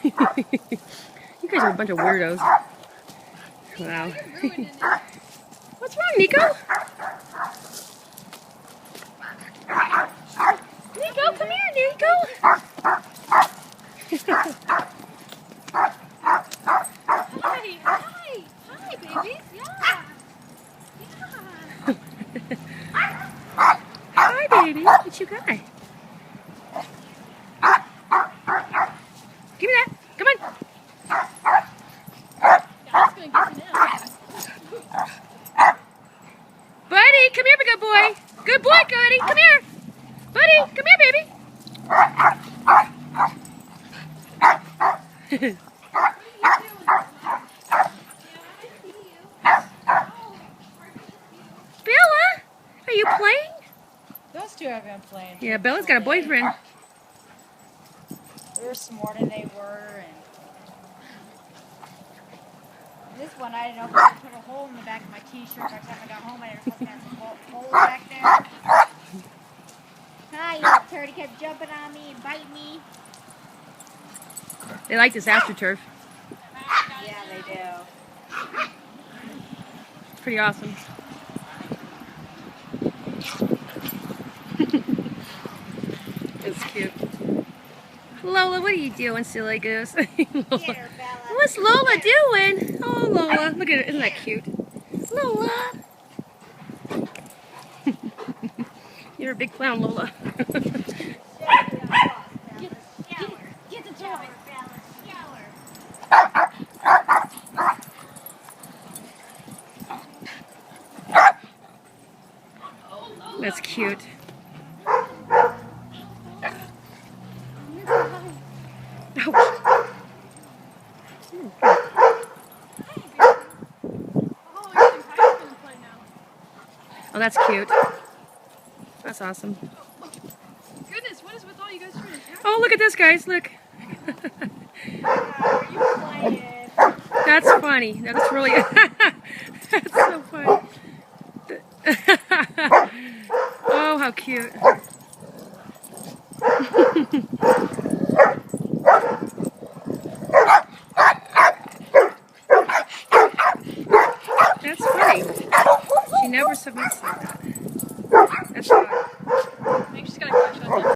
You guys are a bunch of weirdos. Wow. What's wrong, Nico? Nico, come here, Nico. Hi, babies. Yeah. Hi, baby. What you got? Give me that. Come on. That's gonna get you now. Buddy, come here, good boy. Good boy, Buddy. Come here. Buddy, come here, baby. Bella, are you playing? Those two have been playing. Yeah, Bella's got a boyfriend. They were smarter than they were. And this one, I didn't know if I could put a hole in the back of my t-shirt by the time I got home. I didn't know if I had some holes back there. Hi, you little turd. He kept jumping on me and biting me. They like this AstroTurf. Yeah, they do. It's pretty awesome. It's cute. Lola, what are you doing, silly goose? Lola. Get her, Bella. What's Lola doing? Oh, Lola. Look at it. Isn't that cute? Lola. You're a big clown, Lola. Get the toy. That's cute. Oh, that's cute. That's awesome. Goodness, what is with all you guys trying to catch? Oh, look at this, guys. Look. Are you playing? That's funny. That's really... That's so funny. Oh, how cute. That's funny. She never submits like that.